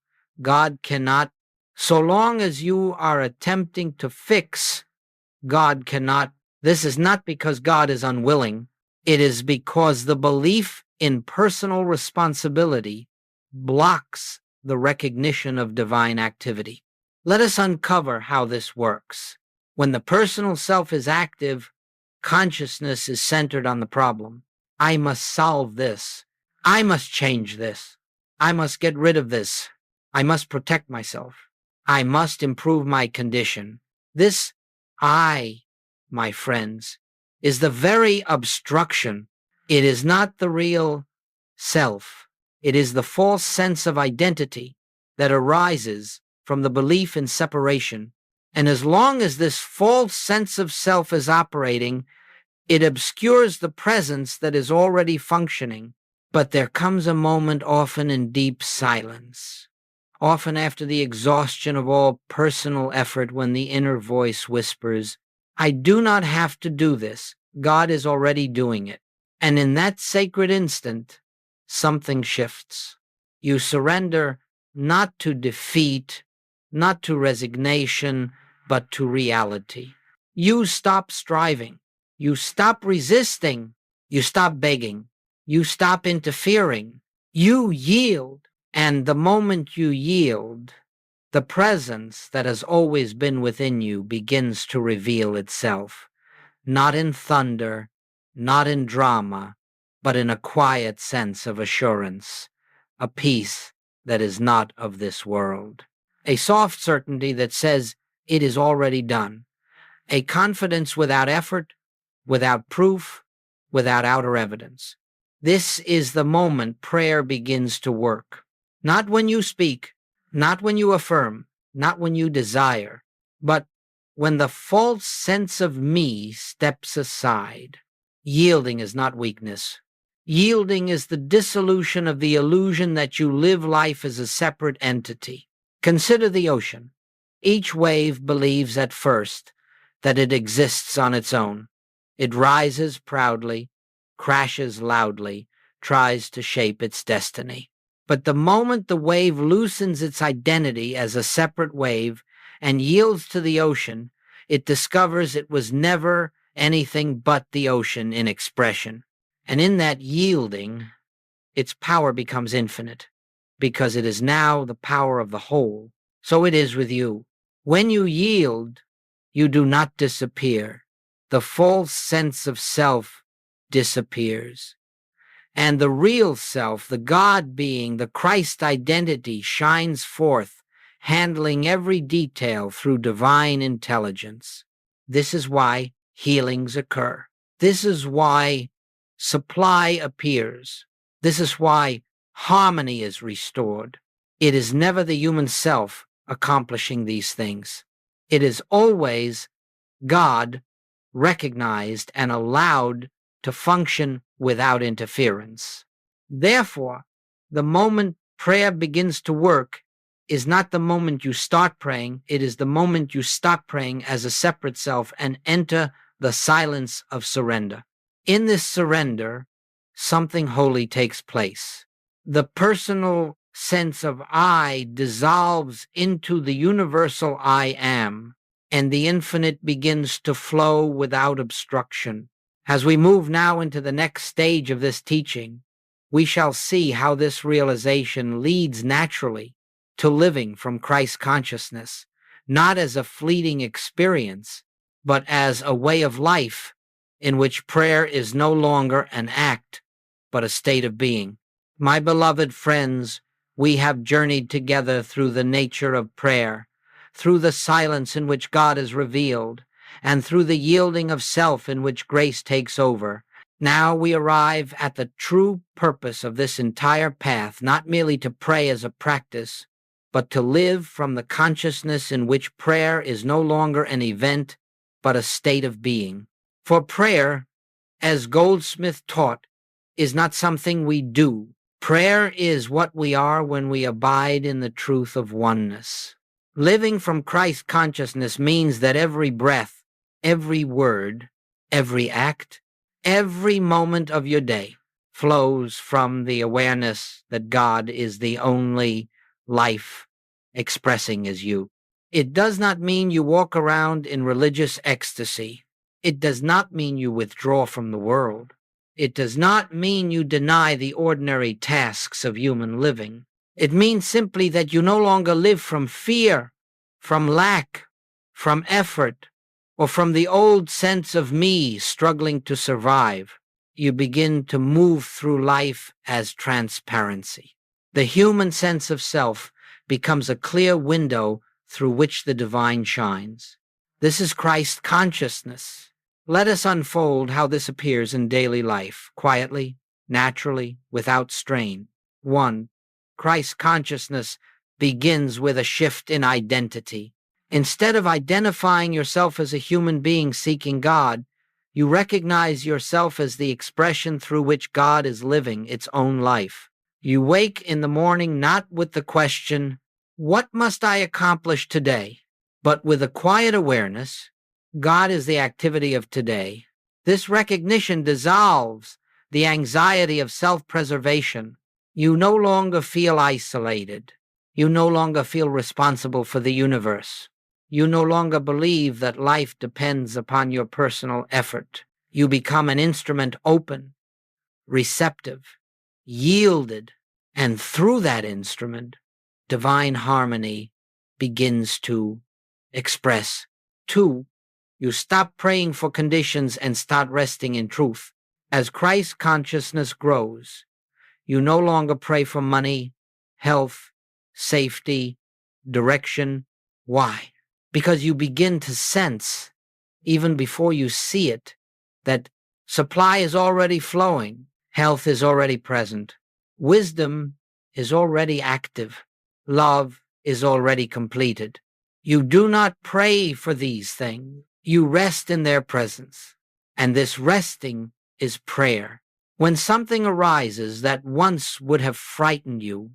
God cannot. So long as you are attempting to fix, God cannot." This is not because God is unwilling. It is because the belief in personal responsibility blocks the recognition of divine activity. Let us uncover how this works. When the personal self is active, consciousness is centered on the problem. I must solve this. I must change this. I must get rid of this. I must protect myself. I must improve my condition. This I, my friends, is the very obstruction It is not the real self. It is the false sense of identity that arises from the belief in separation. And as long as this false sense of self is operating, it obscures the presence that is already functioning. But there comes a moment, often in deep silence, often after the exhaustion of all personal effort, when the inner voice whispers, "I do not have to do this. God is already doing it." And in that sacred instant, something shifts. You surrender not to defeat, not to resignation, but to reality. You stop striving. You stop resisting. You stop begging. You stop interfering. You yield. And the moment you yield, the presence that has always been within you begins to reveal itself, not in thunder, not in drama, but in a quiet sense of assurance, a peace that is not of this world, a soft certainty that says it is already done, a confidence without effort, without proof, without outer evidence. This is the moment prayer begins to work. Not when you speak, not when you affirm, not when you desire, but when the false sense of me steps aside. Yielding is not weakness. Yielding is the dissolution of the illusion that you live life as a separate entity. Consider the ocean. Each wave believes at first that it exists on its own. It rises proudly, crashes loudly, tries to shape its destiny. But the moment the wave loosens its identity as a separate wave and yields to the ocean, it discovers it was never anything but the ocean in expression. And in that yielding, its power becomes infinite, because it is now the power of the whole. So it is with you. When you yield, you do not disappear. The false sense of self disappears. And the real self, the God being, the Christ identity, shines forth, handling every detail through divine intelligence. This is why healings occur. This is why supply appears. This is why harmony is restored. It is never the human self accomplishing these things. It is always God recognized and allowed to function without interference. Therefore, the moment prayer begins to work is not the moment you start praying, it is the moment you stop praying as a separate self and enter the silence of surrender. In this surrender, something holy takes place. The personal sense of I dissolves into the universal I am, and the infinite begins to flow without obstruction. As we move now into the next stage of this teaching, we shall see how this realization leads naturally to living from Christ consciousness, not as a fleeting experience, but as a way of life in which prayer is no longer an act, but a state of being. My beloved friends, we have journeyed together through the nature of prayer, through the silence in which God is revealed, and through the yielding of self in which grace takes over. Now we arrive at the true purpose of this entire path, not merely to pray as a practice, but to live from the consciousness in which prayer is no longer an event, but a state of being. For prayer, as Goldsmith taught, is not something we do. Prayer is what we are when we abide in the truth of oneness. Living from Christ consciousness means that every breath, every word, every act, every moment of your day flows from the awareness that God is the only life expressing as you. It does not mean you walk around in religious ecstasy. It does not mean you withdraw from the world. It does not mean you deny the ordinary tasks of human living. It means simply that you no longer live from fear, from lack, from effort, or from the old sense of me struggling to survive. You begin to move through life as transparency. The human sense of self becomes a clear window through which the divine shines. This is Christ consciousness. Let us unfold how this appears in daily life, quietly, naturally, without strain. 1. Christ consciousness begins with a shift in identity. Instead of identifying yourself as a human being seeking God, you recognize yourself as the expression through which God is living its own life. You wake in the morning not with the question, "What must I accomplish today?" but with a quiet awareness, God is the activity of today. This recognition dissolves the anxiety of self-preservation. You no longer feel isolated. You no longer feel responsible for the universe. You no longer believe that life depends upon your personal effort. You become an instrument open, receptive, yielded, and through that instrument, divine harmony begins to express. 2. You stop praying for conditions and start resting in truth. As Christ consciousness grows, you no longer pray for money, health, safety, direction. Why? Because you begin to sense, even before you see it, that supply is already flowing, health is already present, wisdom is already active, love is already completed. You do not pray for these things. You rest in their presence. And this resting is prayer. When something arises that once would have frightened you,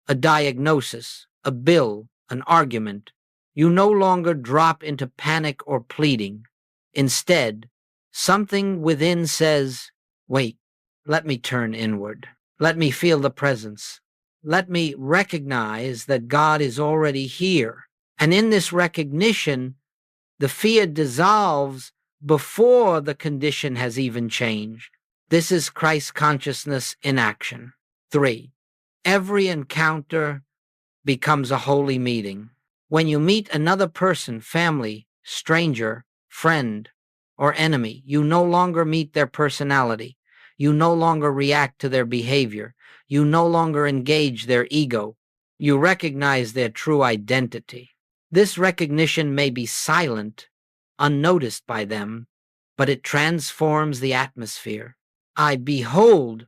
a diagnosis, a bill, an argument, you no longer drop into panic or pleading. Instead, something within says, "Wait, let me turn inward. Let me feel the presence. Let me recognize that God is already here." And in this recognition, the fear dissolves before the condition has even changed. This is Christ consciousness in action. 3. Every encounter becomes a holy meeting. When you meet another person, family, stranger, friend, or enemy, you no longer meet their personality. You no longer react to their behavior. You no longer engage their ego. You recognize their true identity. This recognition may be silent, unnoticed by them, but it transforms the atmosphere. I behold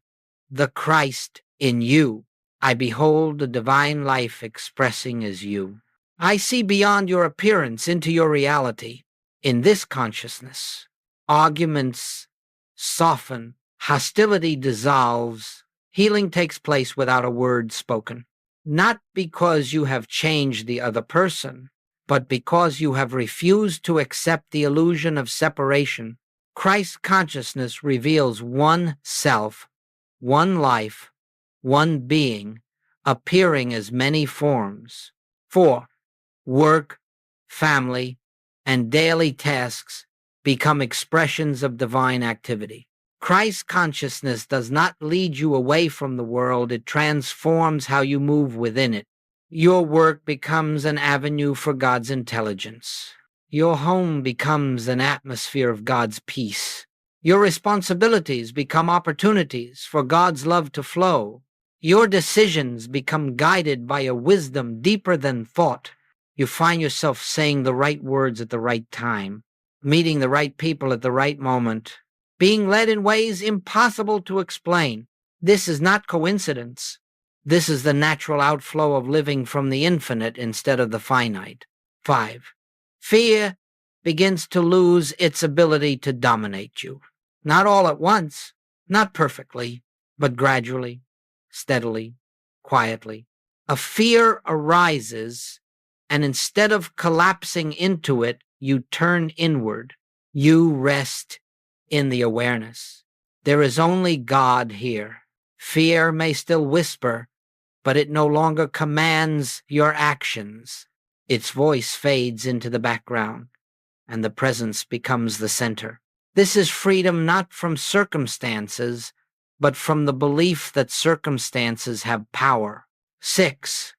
the Christ in you. I behold the divine life expressing as you. I see beyond your appearance into your reality. In this consciousness, arguments soften, hostility dissolves, healing takes place without a word spoken. Not because you have changed the other person, but because you have refused to accept the illusion of separation. Christ consciousness reveals one self, one life, one being, appearing as many forms. 4. Work, family, and daily tasks become expressions of divine activity. Christ consciousness does not lead you away from the world, it transforms how you move within it. Your work becomes an avenue for God's intelligence. Your home becomes an atmosphere of God's peace. Your responsibilities become opportunities for God's love to flow. Your decisions become guided by a wisdom deeper than thought. You find yourself saying the right words at the right time, meeting the right people at the right moment, being led in ways impossible to explain. This is not coincidence. This is the natural outflow of living from the infinite instead of the finite. 5. Fear begins to lose its ability to dominate you. Not all at once, not perfectly, but gradually, steadily, quietly. A fear arises, and instead of collapsing into it, you turn inward. You rest in the awareness. There is only God here. Fear may still whisper, but it no longer commands your actions. Its voice fades into the background, and the presence becomes the center. This is freedom not from circumstances, but from the belief that circumstances have power. 6.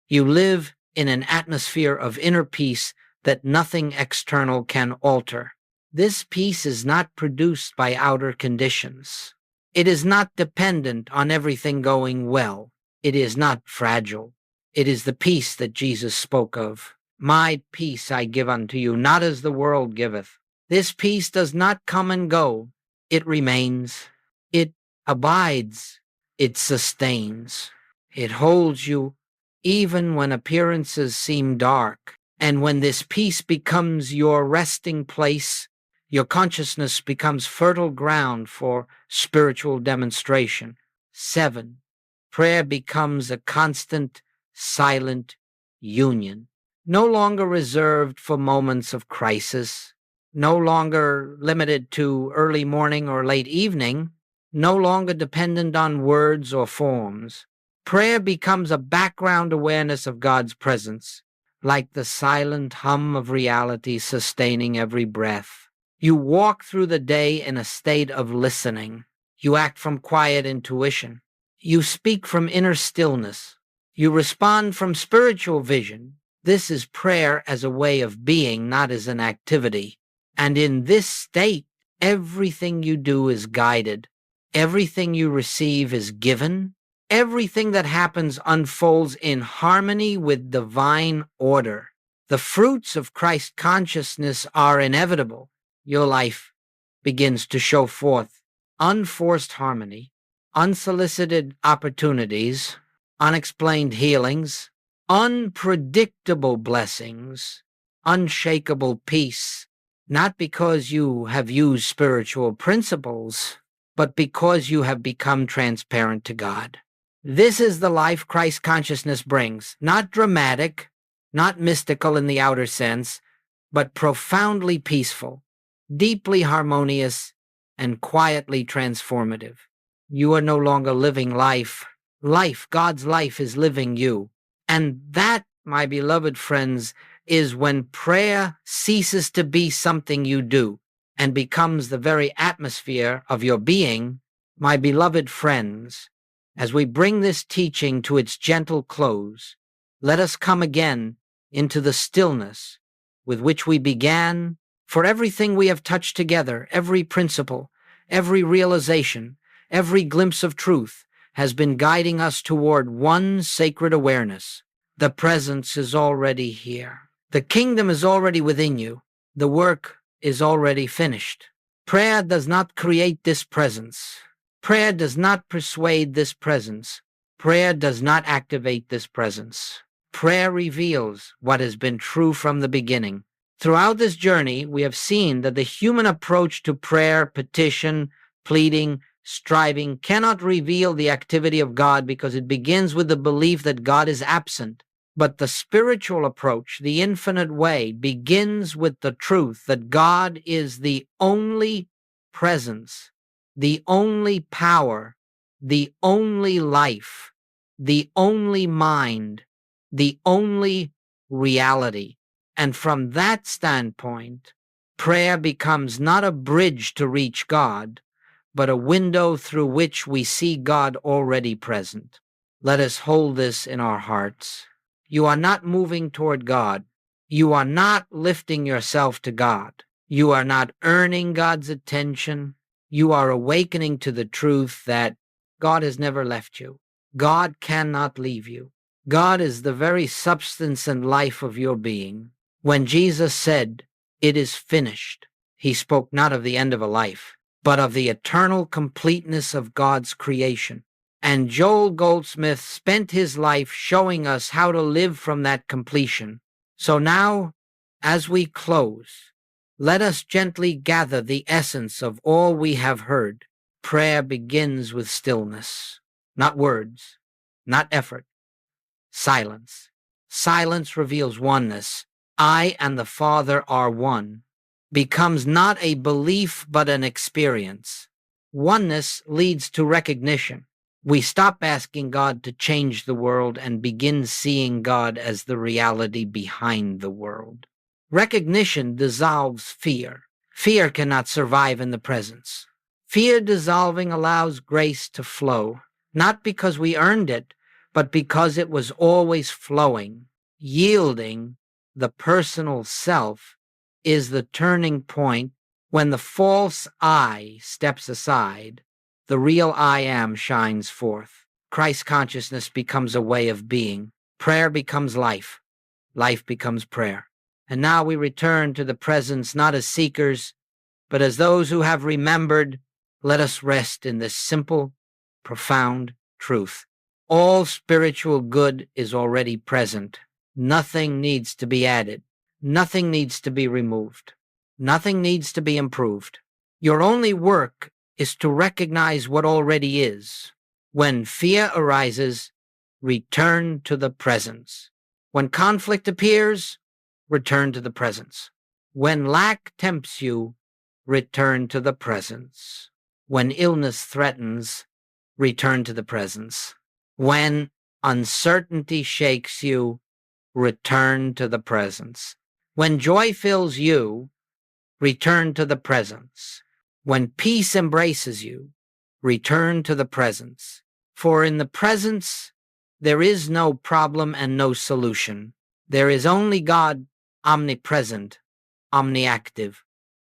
You live in an atmosphere of inner peace that nothing external can alter. This peace is not produced by outer conditions. It is not dependent on everything going well. It is not fragile. It is the peace that Jesus spoke of. My peace I give unto you, not as the world giveth. This peace does not come and go. It remains. It abides. It sustains. It holds you even when appearances seem dark. And when this peace becomes your resting place, your consciousness becomes fertile ground for spiritual demonstration. 7. Prayer becomes a constant, silent union, no longer reserved for moments of crisis, no longer limited to early morning or late evening, no longer dependent on words or forms. Prayer becomes a background awareness of God's presence, like the silent hum of reality sustaining every breath. You walk through the day in a state of listening. You act from quiet intuition. You speak from inner stillness. You respond from spiritual vision. This is prayer as a way of being, not as an activity. And in this state, everything you do is guided. Everything you receive is given. Everything that happens unfolds in harmony with divine order. The fruits of Christ consciousness are inevitable. Your life begins to show forth unforced harmony, unsolicited opportunities, unexplained healings, unpredictable blessings, unshakable peace, not because you have used spiritual principles, but because you have become transparent to God. This is the life Christ consciousness brings, not dramatic, not mystical in the outer sense, but profoundly peaceful, deeply harmonious, and quietly transformative. You are no longer living life. God's life is living you. And that, my beloved friends, is when prayer ceases to be something you do and becomes the very atmosphere of your being. My beloved friends, as we bring this teaching to its gentle close, let us come again into the stillness with which we began. For everything we have touched together, every principle, every realization, every glimpse of truth has been guiding us toward one sacred awareness. The presence is already here. The kingdom is already within you. The work is already finished. Prayer does not create this presence. Prayer does not persuade this presence. Prayer does not activate this presence. Prayer reveals what has been true from the beginning. Throughout this journey, we have seen that the human approach to prayer, petition, pleading, striving cannot reveal the activity of God because it begins with the belief that God is absent. But the spiritual approach, the infinite way, begins with the truth that God is the only presence, the only power, the only life, the only mind, the only reality. And from that standpoint, prayer becomes not a bridge to reach God, but a window through which we see God already present. Let us hold this in our hearts. You are not moving toward God. You are not lifting yourself to God. You are not earning God's attention. You are awakening to the truth that God has never left you. God cannot leave you. God is the very substance and life of your being. When Jesus said, "It is finished," he spoke not of the end of a life, but of the eternal completeness of God's creation. And Joel Goldsmith spent his life showing us how to live from that completion. So now, as we close, let us gently gather the essence of all we have heard. Prayer begins with stillness, not words, not effort, silence. Silence reveals oneness. I and the Father are one. Becomes not a belief but an experience. Oneness leads to recognition. We stop asking God to change the world and begin seeing God as the reality behind the world. Recognition dissolves fear. Fear cannot survive in the presence. Fear dissolving allows grace to flow, not because we earned it, but because it was always flowing. Yielding the personal self is the turning point. When the false I steps aside, the real I am shines forth. Christ consciousness becomes a way of being. Prayer becomes life. Life becomes prayer. And now we return to the presence not as seekers, but as those who have remembered. Let us rest in this simple, profound truth. All spiritual good is already present. Nothing needs to be added. Nothing needs to be removed. Nothing needs to be improved. Your only work is to recognize what already is. When fear arises, return to the presence. When conflict appears, return to the presence. When lack tempts you, return to the presence. When illness threatens, return to the presence. When uncertainty shakes you, return to the presence. When joy fills you, return to the presence. When peace embraces you, return to the presence. For in the presence, there is no problem and no solution. There is only God, omnipresent, omniactive,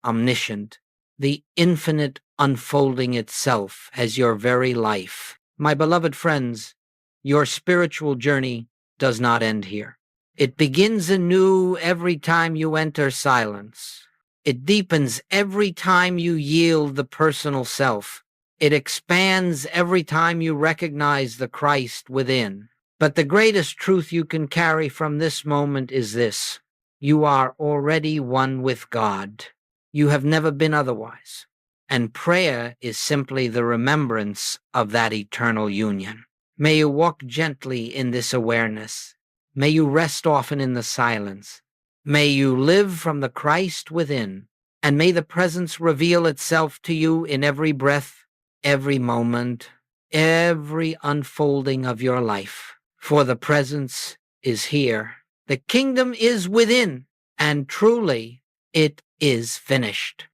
omniscient, the infinite unfolding itself as your very life. My beloved friends, your spiritual journey does not end here. It begins anew every time you enter silence. It deepens every time you yield the personal self. It expands every time you recognize the Christ within. But the greatest truth you can carry from this moment is this: you are already one with God. You have never been otherwise. And prayer is simply the remembrance of that eternal union. May you walk gently in this awareness. May you rest often in the silence. May you live from the Christ within. And may the presence reveal itself to you in every breath, every moment, every unfolding of your life. For the presence is here. The kingdom is within, and truly it is finished.